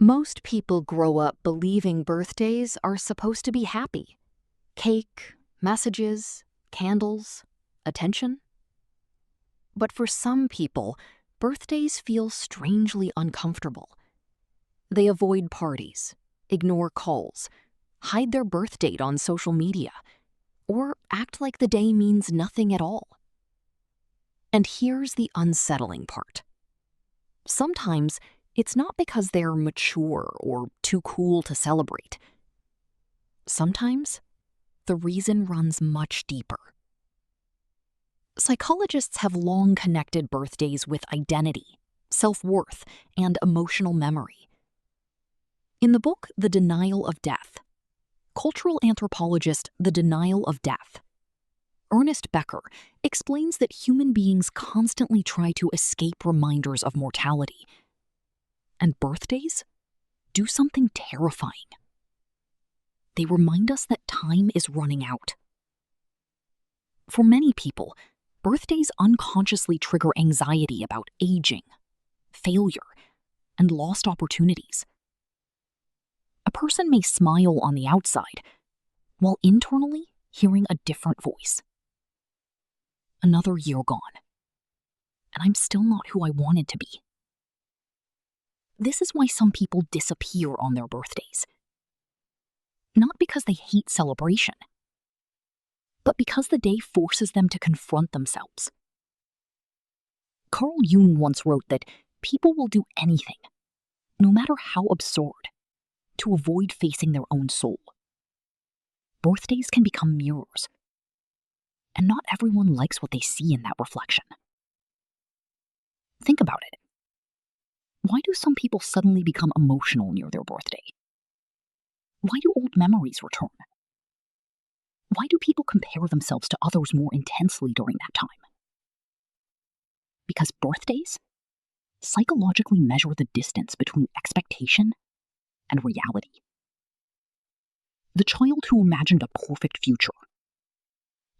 Most people grow up believing birthdays are supposed to be happy. Cake, messages, candles, attention. But for some people, birthdays feel strangely uncomfortable. They avoid parties, ignore calls, hide their birth date on social media, or act like the day means nothing at all. And here's the unsettling part. Sometimes it's not because they're mature or too cool to celebrate. Sometimes the reason runs much deeper. Psychologists have long connected birthdays with identity, self-worth, and emotional memory. In the book The Denial of Death, cultural anthropologist The Denial of Death, Ernest Becker explains that human beings constantly try to escape reminders of mortality. And birthdays do something terrifying. They remind us that time is running out. For many people, birthdays unconsciously trigger anxiety about aging, failure, and lost opportunities. A person may smile on the outside, while internally hearing a different voice. Another year gone, and I'm still not who I wanted to be. This is why some people disappear on their birthdays. Not because they hate celebration, but because the day forces them to confront themselves. Carl Jung once wrote that people will do anything, no matter how absurd, to avoid facing their own soul. Birthdays can become mirrors, and not everyone likes what they see in that reflection. Think about it. Why do some people suddenly become emotional near their birthday? Why do old memories return? Why do people compare themselves to others more intensely during that time? Because birthdays psychologically measure the distance between expectation and reality. The child who imagined a perfect future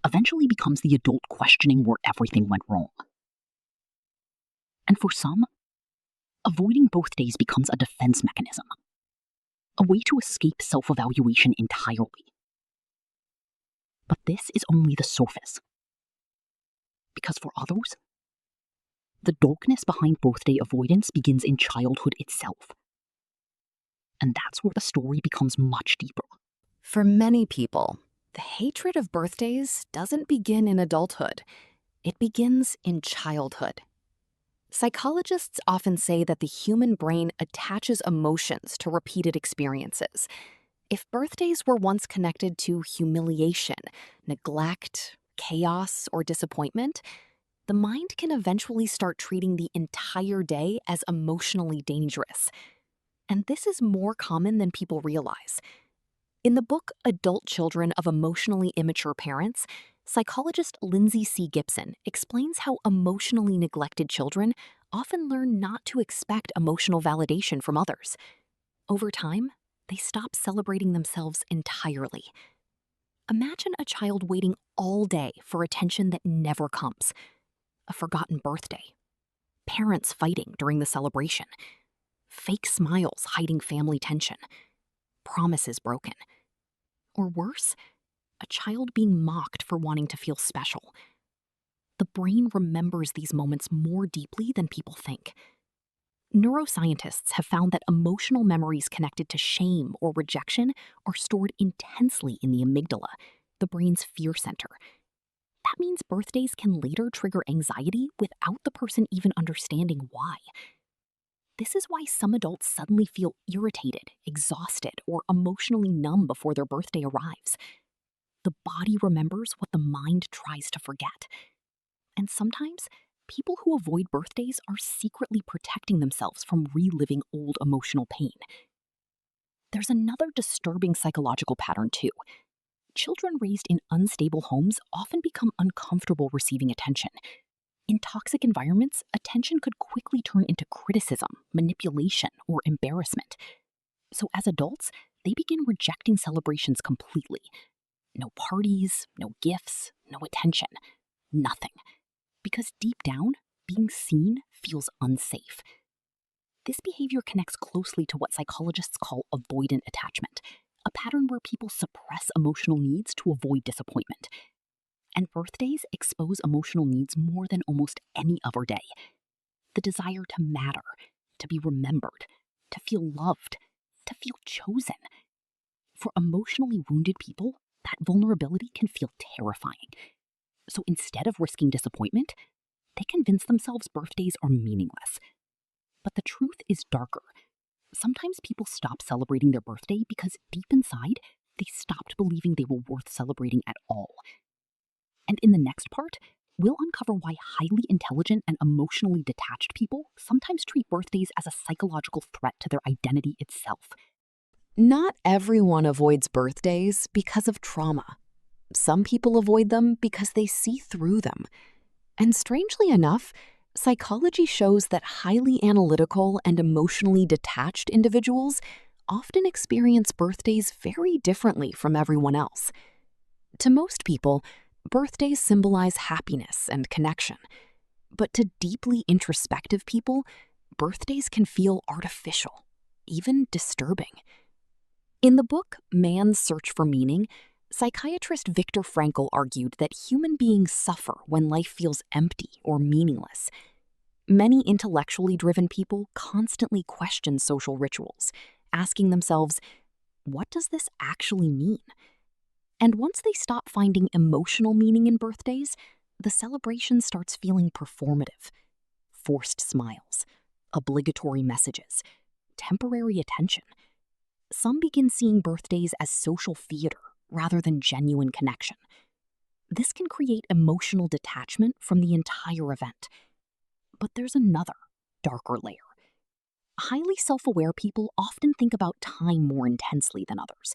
eventually becomes the adult questioning where everything went wrong. And for some, avoiding birthdays becomes a defense mechanism, a way to escape self-evaluation entirely. But this is only the surface. Because for others, the darkness behind birthday avoidance begins in childhood itself. And that's where the story becomes much deeper. For many people, the hatred of birthdays doesn't begin in adulthood. It begins in childhood. Psychologists often say that the human brain attaches emotions to repeated experiences. If birthdays were once connected to humiliation, neglect, chaos, or disappointment, the mind can eventually start treating the entire day as emotionally dangerous. And this is more common than people realize. In the book Adult Children of Emotionally Immature Parents, psychologist Lindsay C. Gibson explains how emotionally neglected children often learn not to expect emotional validation from others. Over time, they stop celebrating themselves entirely. Imagine a child waiting all day for attention that never comes. A forgotten birthday. Parents fighting during the celebration. Fake smiles hiding family tension. Promises broken. Or worse, a child being mocked for wanting to feel special. The brain remembers these moments more deeply than people think. Neuroscientists have found that emotional memories connected to shame or rejection are stored intensely in the amygdala, the brain's fear center. That means birthdays can later trigger anxiety without the person even understanding why. This is why some adults suddenly feel irritated, exhausted, or emotionally numb before their birthday arrives. The body remembers what the mind tries to forget. And sometimes, people who avoid birthdays are secretly protecting themselves from reliving old emotional pain. There's another disturbing psychological pattern, too. Children raised in unstable homes often become uncomfortable receiving attention. In toxic environments, attention could quickly turn into criticism, manipulation, or embarrassment. So as adults, they begin rejecting celebrations completely. No parties, no gifts, no attention, nothing. Because deep down, being seen feels unsafe. This behavior connects closely to what psychologists call avoidant attachment, a pattern where people suppress emotional needs to avoid disappointment. And birthdays expose emotional needs more than almost any other day. The desire to matter, to be remembered, to feel loved, to feel chosen. For emotionally wounded people, that vulnerability can feel terrifying. So instead of risking disappointment, they convince themselves birthdays are meaningless. But the truth is darker. Sometimes people stop celebrating their birthday because deep inside, they stopped believing they were worth celebrating at all. And in the next part, we'll uncover why highly intelligent and emotionally detached people sometimes treat birthdays as a psychological threat to their identity itself. Not everyone avoids birthdays because of trauma. Some people avoid them because they see through them. And strangely enough, psychology shows that highly analytical and emotionally detached individuals often experience birthdays very differently from everyone else. To most people, birthdays symbolize happiness and connection. But to deeply introspective people, birthdays can feel artificial, even disturbing. In the book Man's Search for Meaning, psychiatrist Viktor Frankl argued that human beings suffer when life feels empty or meaningless. Many intellectually driven people constantly question social rituals, asking themselves, what does this actually mean? And once they stop finding emotional meaning in birthdays, the celebration starts feeling performative. Forced smiles, obligatory messages, temporary attention. Some begin seeing birthdays as social theater rather than genuine connection. This can create emotional detachment from the entire event. But there's another, darker layer. Highly self-aware people often think about time more intensely than others.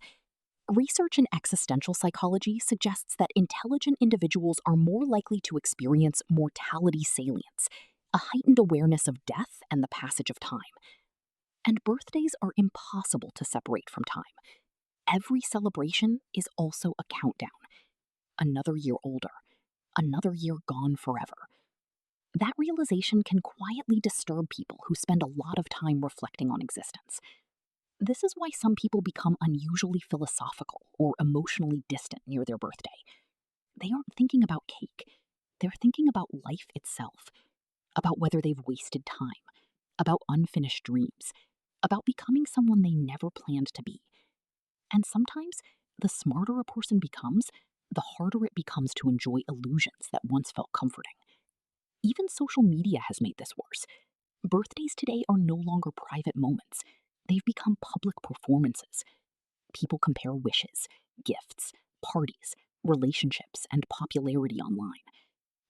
Research in existential psychology suggests that intelligent individuals are more likely to experience mortality salience, a heightened awareness of death and the passage of time. And birthdays are impossible to separate from time. Every celebration is also a countdown. Another year older, another year gone forever. That realization can quietly disturb people who spend a lot of time reflecting on existence. This is why some people become unusually philosophical or emotionally distant near their birthday. They aren't thinking about cake. They're thinking about life itself, about whether they've wasted time, about unfinished dreams, about becoming someone they never planned to be. And sometimes, the smarter a person becomes, the harder it becomes to enjoy illusions that once felt comforting. Even social media has made this worse. Birthdays today are no longer private moments. They've become public performances. People compare wishes, gifts, parties, relationships, and popularity online.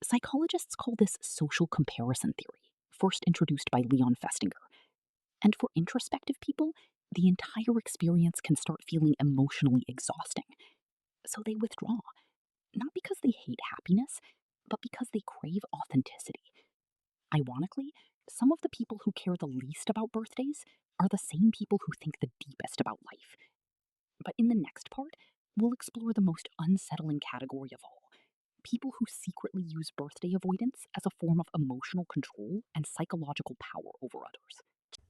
Psychologists call this social comparison theory, first introduced by Leon Festinger. And for introspective people, the entire experience can start feeling emotionally exhausting. So they withdraw, not because they hate happiness, but because they crave authenticity. Ironically, some of the people who care the least about birthdays are the same people who think the deepest about life. But in the next part, we'll explore the most unsettling category of all: people who secretly use birthday avoidance as a form of emotional control and psychological power over others.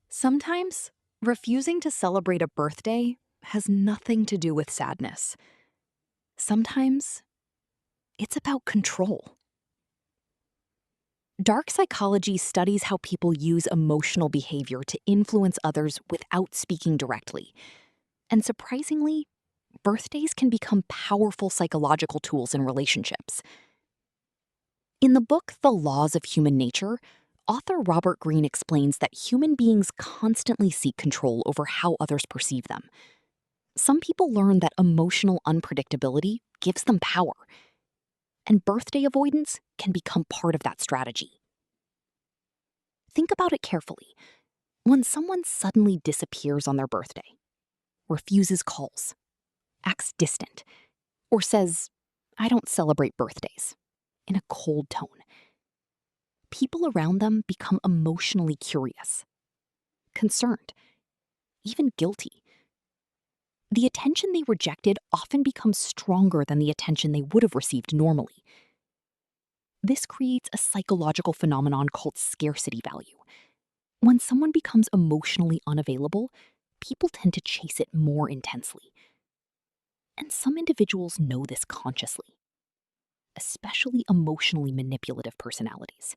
Sometimes, refusing to celebrate a birthday has nothing to do with sadness. Sometimes, it's about control. Dark psychology studies how people use emotional behavior to influence others without speaking directly. And surprisingly, birthdays can become powerful psychological tools in relationships. In the book The Laws of Human Nature, author Robert Greene explains that human beings constantly seek control over how others perceive them. Some people learn that emotional unpredictability gives them power, and birthday avoidance can become part of that strategy. Think about it carefully. When someone suddenly disappears on their birthday, refuses calls, acts distant, or says, "I don't celebrate birthdays," in a cold tone, people around them become emotionally curious, concerned, even guilty. The attention they rejected often becomes stronger than the attention they would have received normally. This creates a psychological phenomenon called scarcity value. When someone becomes emotionally unavailable, people tend to chase it more intensely. And some individuals know this consciously, especially emotionally manipulative personalities.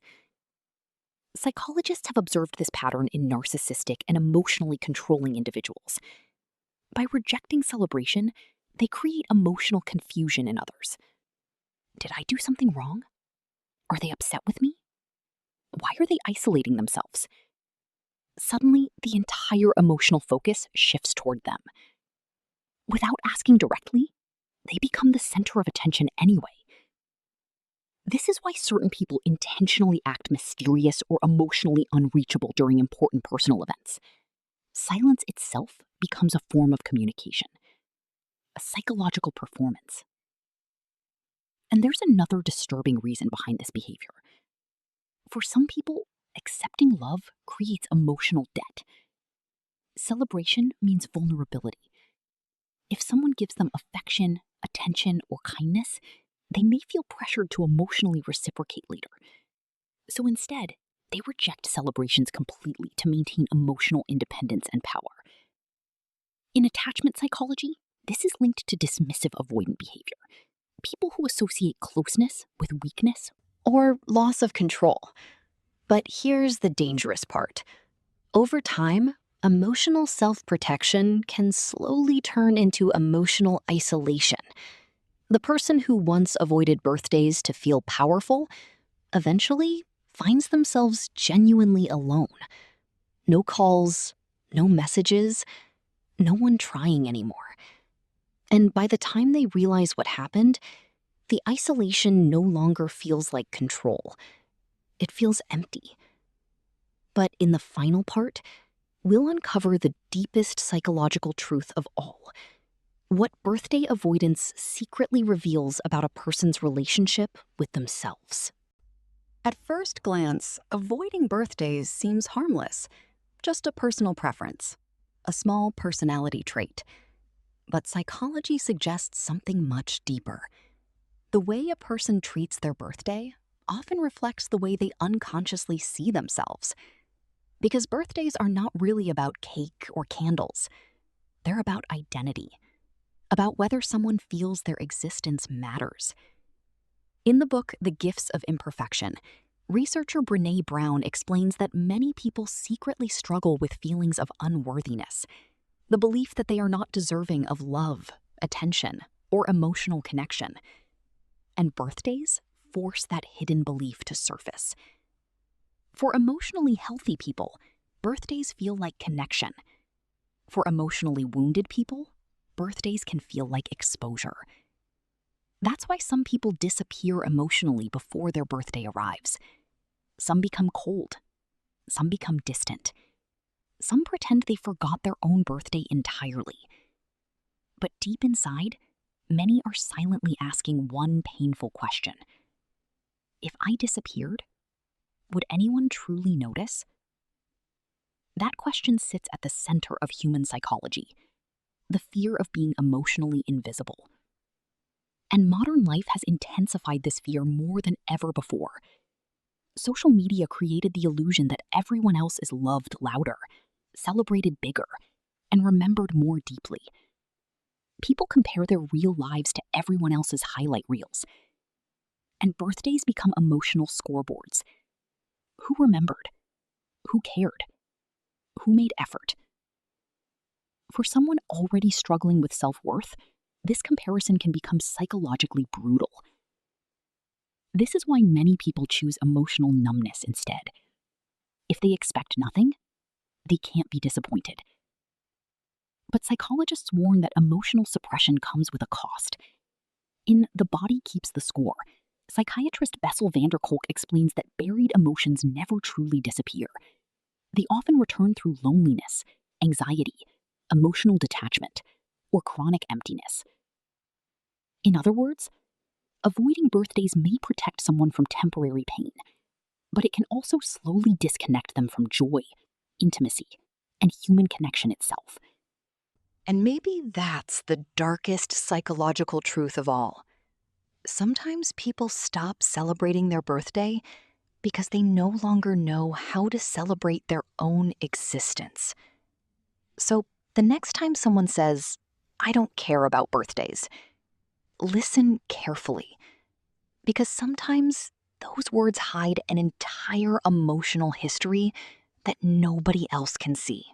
Psychologists have observed this pattern in narcissistic and emotionally controlling individuals. By rejecting celebration, they create emotional confusion in others. Did I do something wrong? Are they upset with me? Why are they isolating themselves? Suddenly, the entire emotional focus shifts toward them. Without asking directly, they become the center of attention anyway. This is why certain people intentionally act mysterious or emotionally unreachable during important personal events. Silence itself becomes a form of communication, a psychological performance. And there's another disturbing reason behind this behavior. For some people, accepting love creates emotional debt. Celebration means vulnerability. If someone gives them affection, attention, or kindness, they may feel pressured to emotionally reciprocate later. So instead, they reject celebrations completely to maintain emotional independence and power. In attachment psychology, this is linked to dismissive avoidant behavior. People who associate closeness with weakness or loss of control. But here's the dangerous part. Over time, emotional self-protection can slowly turn into emotional isolation. The person who once avoided birthdays to feel powerful eventually finds themselves genuinely alone. No calls, no messages, no one trying anymore. And by the time they realize what happened, the isolation no longer feels like control. It feels empty. But in the final part, we'll uncover the deepest psychological truth of all. What birthday avoidance secretly reveals about a person's relationship with themselves. At first glance, avoiding birthdays seems harmless, just a personal preference, a small personality trait. But psychology suggests something much deeper. The way a person treats their birthday often reflects the way they unconsciously see themselves. Because birthdays are not really about cake or candles. They're about identity, about whether someone feels their existence matters. In the book, The Gifts of Imperfection, researcher Brené Brown explains that many people secretly struggle with feelings of unworthiness, the belief that they are not deserving of love, attention, or emotional connection. And birthdays force that hidden belief to surface. For emotionally healthy people, birthdays feel like connection. For emotionally wounded people, birthdays can feel like exposure. That's why some people disappear emotionally before their birthday arrives. Some become cold. Some become distant. Some pretend they forgot their own birthday entirely. But deep inside, many are silently asking one painful question. If I disappeared, would anyone truly notice? That question sits at the center of human psychology, the fear of being emotionally invisible. And modern life has intensified this fear more than ever before. Social media created the illusion that everyone else is loved louder, celebrated bigger, and remembered more deeply. People compare their real lives to everyone else's highlight reels. And birthdays become emotional scoreboards. Who remembered? Who cared? Who made effort? For someone already struggling with self-worth, this comparison can become psychologically brutal. This is why many people choose emotional numbness instead. If they expect nothing, they can't be disappointed. But psychologists warn that emotional suppression comes with a cost. In The Body Keeps the Score, psychiatrist Bessel van der Kolk explains that buried emotions never truly disappear. They often return through loneliness, anxiety, emotional detachment, or chronic emptiness. In other words, avoiding birthdays may protect someone from temporary pain, but it can also slowly disconnect them from joy, intimacy, and human connection itself. And maybe that's the darkest psychological truth of all. Sometimes people stop celebrating their birthday because they no longer know how to celebrate their own existence. So the next time someone says, "I don't care about birthdays," listen carefully, because sometimes those words hide an entire emotional history that nobody else can see.